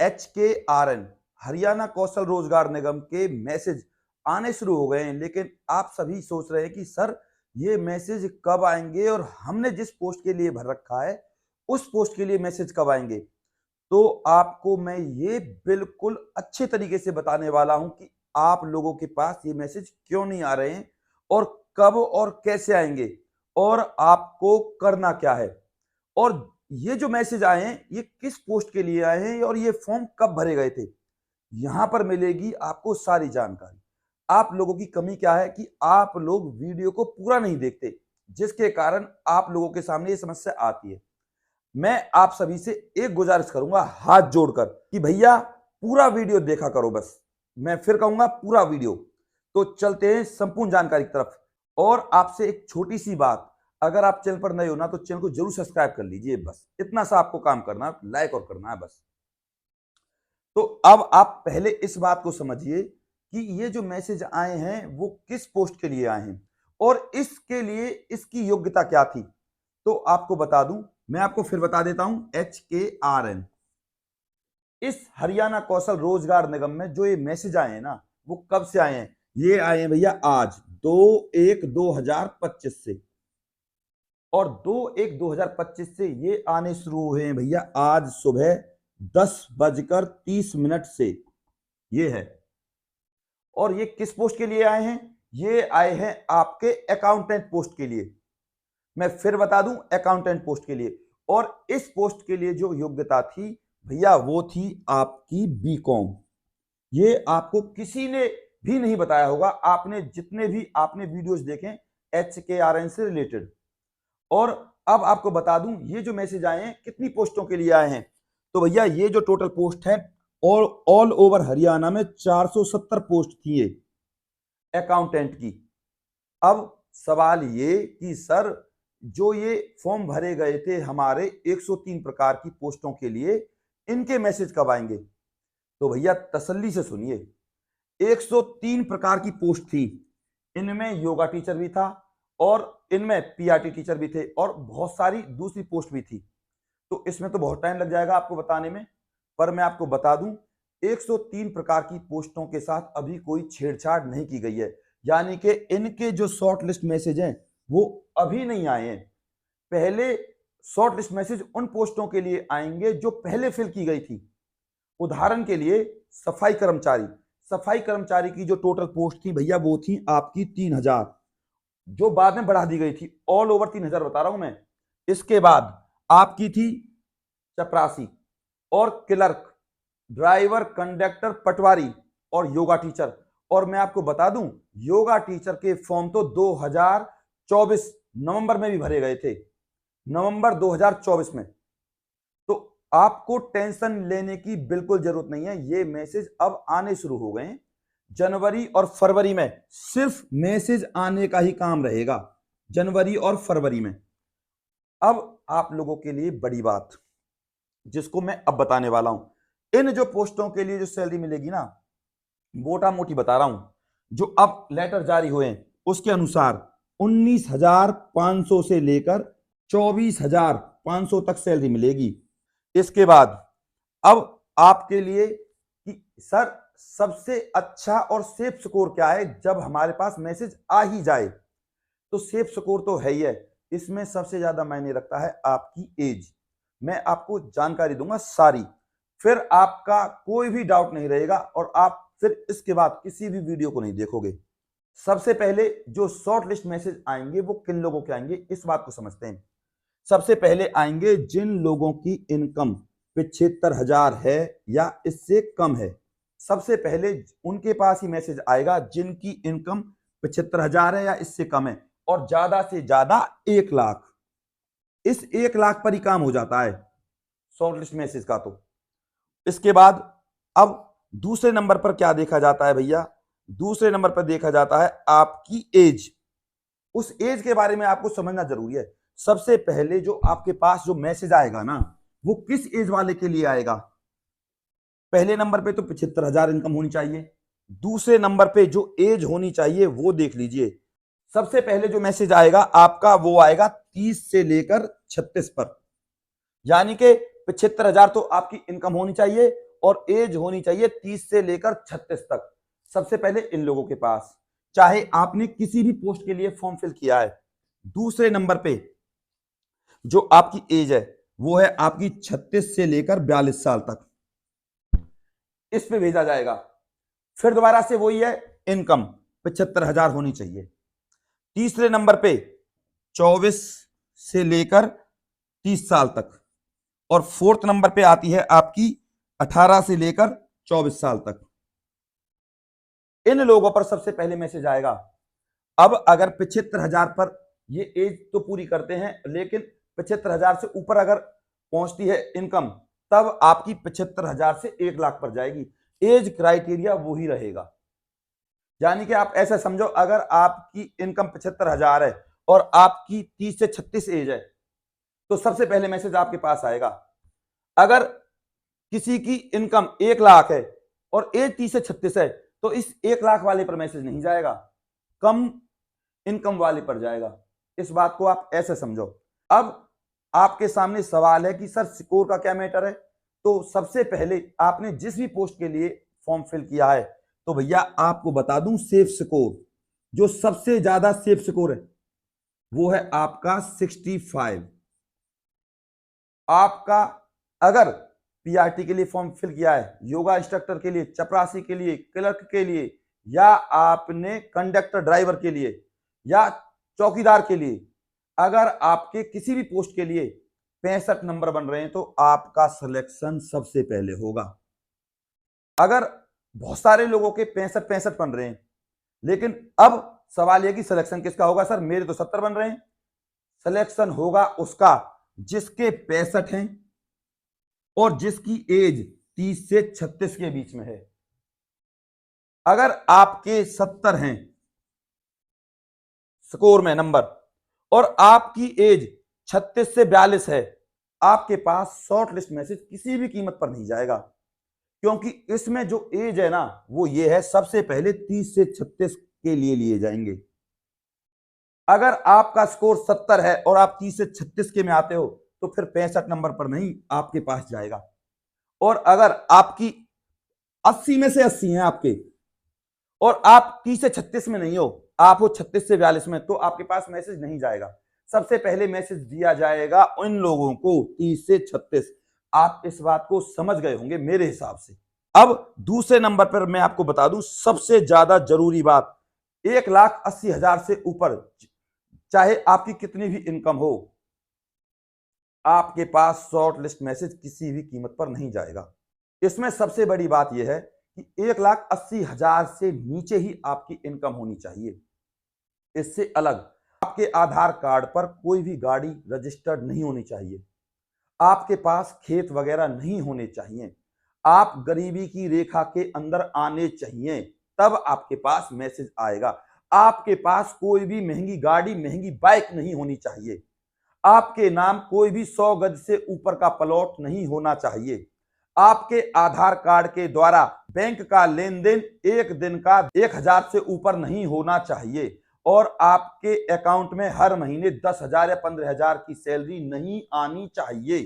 HKRN Haryana कौशल रोजगार निगम के message आने शुरू हो गए हैं, लेकिन आप सभी सोच रहे हैं कि सर ये मैसेज कब आएंगे और हमने जिस पोस्ट के लिए भर रखा है उस पोस्ट के लिए मैसेज कब आएंगे। तो आपको मैं ये बिल्कुल अच्छे तरीके से बताने वाला हूं कि आप लोगों के पास ये मैसेज क्यों नहीं आ रहे हैं और कब और कैसे आएंगे और आपको करना क्या है और ये जो मैसेज आए हैं ये किस पोस्ट के लिए आए हैं और ये फॉर्म कब भरे गए थे। यहां पर मिलेगी आपको सारी जानकारी। आप लोगों की कमी क्या है कि आप लोग वीडियो को पूरा नहीं देखते, जिसके कारण आप लोगों के सामने ये समस्या आती है। मैं आप सभी से एक गुजारिश करूंगा हाथ जोड़कर कि भैया पूरा वीडियो देखा करो बस। मैं फिर कहूंगा पूरा वीडियो। तो चलते हैं संपूर्ण जानकारी की तरफ। और आपसे एक छोटी सी बात, अगर आप चैनल पर नए हो ना तो चैनल को जरूर सब्सक्राइब कर लीजिए। बस इतना सा आपको काम करना है, लाइक और करना है बस। तो अब आप पहले इस बात को समझिए कि ये जो मैसेज आए हैं वो किस पोस्ट के लिए आए हैं और इसके लिए इसकी योग्यता क्या थी। तो आपको बता दूं, मैं आपको फिर बता देता हूं। HKRN इस हरियाणा कौशल रोजगार निगम में जो ये मैसेज आए हैं ना वो कब से आए हैं। ये आए हैं भैया आज 2/1/2025 से। और 2/1/2025 से ये आने शुरू हुए हैं भैया आज सुबह 10:30 से। ये है। और ये किस पोस्ट के लिए आए हैं। ये आए हैं आपके अकाउंटेंट पोस्ट के लिए। मैं फिर बता दूं, अकाउंटेंट पोस्ट के लिए। और इस पोस्ट के लिए जो योग्यता थी भैया वो थी आपकी बीकॉम। ये आपको किसी ने भी नहीं बताया होगा, आपने जितने भी आपने वीडियोस देखे HKRN से रिलेटेड। और अब आपको बता दूं ये जो मैसेज आए हैं कितनी पोस्टों के लिए आए हैं। तो भैया ये जो टोटल पोस्ट है ऑल ओवर हरियाणा में 470 पोस्ट थी ये अकाउंटेंट की। अब सवाल ये कि सर जो ये फॉर्म भरे गए थे हमारे 103 प्रकार की पोस्टों के लिए, इनके मैसेज कब आएंगे। तो भैया तसल्ली से सुनिए, 103 प्रकार की पोस्ट थी। इनमें योगा टीचर भी था और इनमें PRT टीचर भी थे और बहुत सारी दूसरी पोस्ट भी थी। तो इसमें तो बहुत टाइम लग जाएगा आपको बताने में, पर मैं आपको बता दूं 103 प्रकार की पोस्टों के साथ अभी कोई छेड़छाड़ नहीं की गई है। यानी कि इनके जो शॉर्ट लिस्ट मैसेज हैं वो अभी नहीं आए हैं। पहले शॉर्ट लिस्ट मैसेज उन पोस्टों के लिए आएंगे जो पहले फिल की गई थी। उदाहरण के लिए सफाई कर्मचारी की जो टोटल पोस्ट थी भैया वो थी आपकी 3000, जो बाद में बढ़ा दी गई थी। ऑल ओवर 3000 बता रहा हूं मैं। इसके बाद आपकी थी चपरासी और क्लर्क, ड्राइवर, कंडक्टर, पटवारी और योगा टीचर। और मैं आपको बता दूं योगा टीचर के फॉर्म तो 2024 नवंबर में भी भरे गए थे, नवंबर 2024 में। तो आपको टेंशन लेने की बिल्कुल जरूरत नहीं है, ये मैसेज अब आने शुरू हो गए हैं। जनवरी और फरवरी में सिर्फ मैसेज आने का ही काम रहेगा, जनवरी और फरवरी में। अब आप लोगों के लिए बड़ी बात जिसको मैं अब बताने वाला हूं, इन जो पोस्टों के लिए जो सैलरी मिलेगी ना, मोटा मोटी बता रहा हूं, जो अब लेटर जारी हुए हैं उसके अनुसार 19,500 से लेकर 24,500 तक सैलरी मिलेगी। इसके बाद अब आपके लिए कि सर सबसे अच्छा और सेफ स्कोर क्या है जब हमारे पास मैसेज आ ही जाए। तो सेफ स्कोर तो है ही है, इसमें सबसे ज्यादा मायने रखता है आपकी एज। मैं आपको जानकारी दूंगा सारी, फिर आपका कोई भी डाउट नहीं रहेगा और आप फिर इसके बाद किसी भी वीडियो को नहीं देखोगे। सबसे पहले जो शॉर्ट लिस्ट मैसेज आएंगे वो किन लोगों के आएंगे इस बात को समझते हैं। सबसे पहले आएंगे जिन लोगों की इनकम 75,000 है या इससे कम है। सबसे पहले उनके पास ही मैसेज आएगा जिनकी इनकम 75,000 है या इससे कम है और ज्यादा से ज्यादा 1 लाख। इस 1 लाख पर ही काम हो जाता है शॉर्ट लिस्ट मैसेज का। तो इसके बाद अब दूसरे नंबर पर क्या देखा जाता है भैया, दूसरे नंबर पर देखा जाता है आपकी एज। उस एज के बारे में आपको समझना जरूरी है। सबसे पहले जो आपके पास जो मैसेज आएगा ना वो किस एज वाले के लिए आएगा। पहले नंबर पे तो 75,000 इनकम होनी चाहिए, दूसरे नंबर पे जो एज होनी चाहिए वो देख लीजिए। सबसे पहले जो मैसेज आएगा आपका वो आएगा 30 से लेकर 36 पर, यानी कि 75,000 तो आपकी इनकम होनी चाहिए और एज होनी चाहिए 30 से लेकर 36 तक। सबसे पहले इन लोगों के पास, चाहे आपने किसी भी पोस्ट के लिए फॉर्म फिल किया है। दूसरे नंबर पे जो आपकी एज है वो है आपकी 36 से लेकर 42 साल तक, इस पे भेजा जाएगा। फिर दोबारा से वही है, इनकम 75,000 होनी चाहिए। तीसरे नंबर पे 24 से लेकर 30 साल तक, और फोर्थ नंबर पे आती है आपकी 18 से लेकर 24 साल तक। इन लोगों पर सबसे पहले मैसेज आएगा। अब अगर 75,000 पर ये एज तो पूरी करते हैं, लेकिन 75,000 से ऊपर अगर पहुंचती है इनकम, तब आपकी 75,000 से 1 लाख पर जाएगी। एज क्राइटेरिया वही रहेगा। यानी कि आप ऐसा समझो, अगर आपकी इनकम 75,000 है और आपकी 30 से 36 एज है, तो सबसे पहले मैसेज आपके पास आएगा। अगर किसी की इनकम 1 लाख है और एज 30 से 36 है, तो इस 1 लाख वाले पर मैसेज नहीं जाएगा, कम इनकम वाले पर जाएगा। इस बात को आप ऐसे समझो। अब आपके सामने सवाल है कि सर स्कोर का क्या मैटर है। तो सबसे पहले आपने जिस भी पोस्ट के लिए फॉर्म फिल किया है, तो भैया आपको बता दूं, सेफ स्कोर, जो सबसे ज्यादा सेफ स्कोर है वो है आपका 65। आपका अगर पीआरटी के लिए फॉर्म फिल किया है, योगा इंस्ट्रक्टर के लिए, चपरासी के लिए, क्लर्क के लिए, या आपने कंडक्टर ड्राइवर के लिए, या चौकीदार के लिए, अगर आपके किसी भी पोस्ट के लिए 65 नंबर बन रहे हैं, तो आपका सिलेक्शन सबसे पहले होगा। अगर बहुत सारे लोगों के 65 बन रहे हैं, लेकिन अब सवाल यह कि सिलेक्शन किसका होगा। सर मेरे तो 70 बन रहे हैं। सिलेक्शन होगा उसका जिसके 65 हैं और जिसकी एज 30 से 36 के बीच में है। अगर आपके 70 हैं स्कोर में नंबर और आपकी एज 36 से 42 है, आपके पास शॉर्ट लिस्ट मैसेज किसी भी कीमत पर नहीं जाएगा, क्योंकि इसमें जो एज है ना, वो ये है, सबसे पहले 30 से 36 के लिए जाएंगे। अगर आपका स्कोर 70 है और आप 30 से 36 के में आते हो, तो फिर 65 नंबर पर नहीं आपके पास जाएगा। और अगर आपकी 80 में से 80 हैं आपके, और आप 30 से 36 में नहीं हो, आप हो 36 से 42 में, तो आपके पास मैसेज नहीं जाएगा। सबसे पहले मैसेज दिया जाएगा उन लोगों को 30 से 36। आप इस बात को समझ गए होंगे मेरे हिसाब से। अब दूसरे नंबर पर मैं आपको बता दूं, सबसे ज्यादा जरूरी बात, 1,80,000 से ऊपर चाहे आपकी कितनी भी इनकम हो, आपके पास शॉर्ट लिस्ट मैसेज किसी भी कीमत पर नहीं जाएगा। इसमें सबसे बड़ी बात यह है कि 1,80,000 से नीचे ही आपकी इनकम होनी चाहिए। इससे अलग आपके आधार कार्ड पर कोई भी गाड़ी रजिस्टर्ड नहीं होनी चाहिए, आपके पास खेत वगैरह नहीं होने चाहिए, आप गरीबी की रेखा के अंदर आने चाहिए, तब आपके पास मैसेज आएगा। आपके पास कोई भी महंगी गाड़ी, महंगी बाइक नहीं होनी चाहिए, आपके नाम कोई भी 100 गज से ऊपर का प्लॉट नहीं होना चाहिए, आपके आधार कार्ड के द्वारा बैंक का लेन देन एक दिन का 1,000 से ऊपर नहीं होना चाहिए, और आपके अकाउंट में हर महीने 10,000 या 15,000 की सैलरी नहीं आनी चाहिए,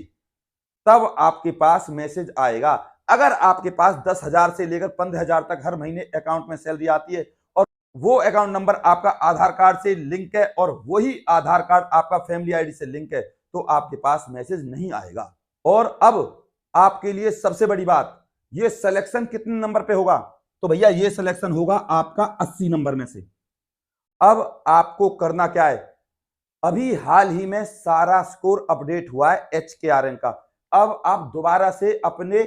तब आपके पास मैसेज आएगा। अगर आपके पास 10,000 से लेकर 15,000 तक हर महीने अकाउंट में सैलरी आती है और वो अकाउंट नंबर आपका आधार कार्ड से लिंक है और वही आधार कार्ड आपका फैमिली आईडी से लिंक है, तो आपके पास मैसेज नहीं आएगा। और अब आपके लिए सबसे बड़ी बात, ये सिलेक्शन कितने नंबर पे होगा, तो भैया ये सिलेक्शन होगा आपका 80 नंबर में से। अब आपको करना क्या है, अभी हाल ही में सारा स्कोर अपडेट हुआ है HKRN का। अब आप दोबारा से अपने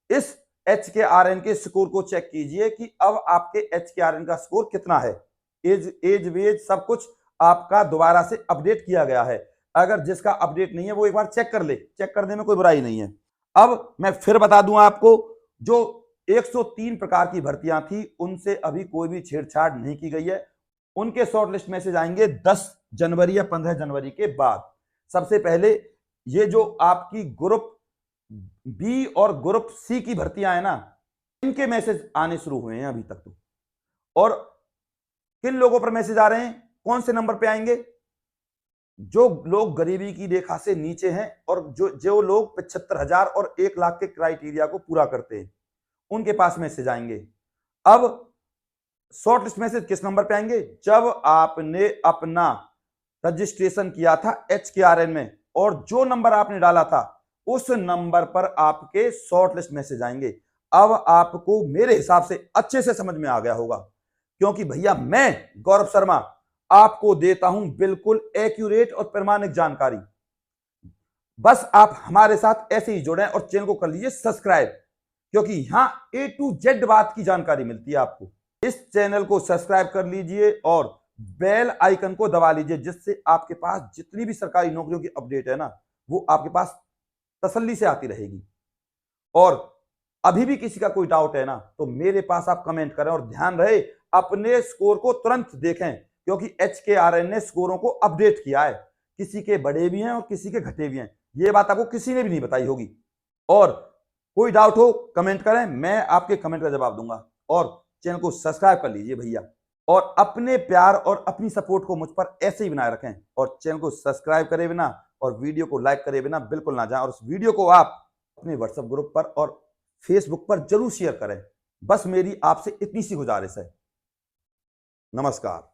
इस HKRN के स्कोर को चेक कीजिए कि अब आपके HKRN का स्कोर कितना है। एज वेज सब कुछ आपका दोबारा से अपडेट किया गया है। अगर जिसका अपडेट नहीं है वो एक बार चेक कर ले, चेक करने में कोई बुराई नहीं है। अब मैं फिर बता दूं आपको, जो 103 प्रकार की भर्तियां थी उनसे अभी कोई भी छेड़छाड़ नहीं की गई है। उनके शॉर्ट लिस्ट मैसेज आएंगे 10 जनवरी या 15 जनवरी के बाद। सबसे पहले ये जो आपकी ग्रुप बी और ग्रुप सी की भर्तियां हैं ना, इनके मैसेज आने शुरू हुए हैं अभी तक तो। और किन लोगों पर मैसेज आ रहे हैं, कौन से नंबर पे आएंगे, जो लोग गरीबी की रेखा से नीचे हैं और जो जो लोग 75,000 और 1 लाख के क्राइटेरिया को पूरा करते हैं, उनके पास मैसेज आएंगे। अब शॉर्ट लिस्ट मैसेज किस नंबर पे आएंगे? जब आपने अपना रजिस्ट्रेशन किया था HKRN में और जो नंबर आपने डाला था उस नंबर पर आपके शॉर्ट लिस्ट मैसेज आएंगे। अब आपको मेरे हिसाब से अच्छे से समझ में आ गया होगा, क्योंकि भैया मैं गौरव शर्मा आपको देता हूं बिल्कुल एक्यूरेट और प्रमाणिक जानकारी। बस आप हमारे साथ ऐसे ही जुड़ें और चैनल को कर लीजिए सब्सक्राइब, क्योंकि यहां A to Z बात की जानकारी मिलती है आपको। इस चैनल को सब्सक्राइब कर लीजिए और बेल आइकन को दबा लीजिए, जिससे आपके पास जितनी भी सरकारी नौकरियों की अपडेट है ना, वो आपके पास तसल्ली से आती रहेगी। और अभी भी किसी का कोई डाउट है ना, तो मेरे पास आप कमेंट करें। और ध्यान रहे अपने स्कोर को तुरंत देखें, क्योंकि HKRN ने स्कोरों को अपडेट किया है। किसी के बढ़े भी हैं और किसी के घटे भी हैं, ये बात आपको किसी ने भी नहीं बताई होगी। और कोई डाउट हो कमेंट करें, मैं आपके कमेंट का जवाब दूंगा। और चैनल को सब्सक्राइब कर लीजिए भैया, और अपने प्यार और अपनी सपोर्ट को मुझ पर ऐसे ही बनाए रखें। और चैनल को सब्सक्राइब करे बिना और वीडियो को लाइक करे बिना बिल्कुल ना जाएं। और उस वीडियो को आप अपने व्हाट्सएप ग्रुप पर और फेसबुक पर जरूर शेयर करें। बस मेरी आपसे इतनी सी गुजारिश है। नमस्कार।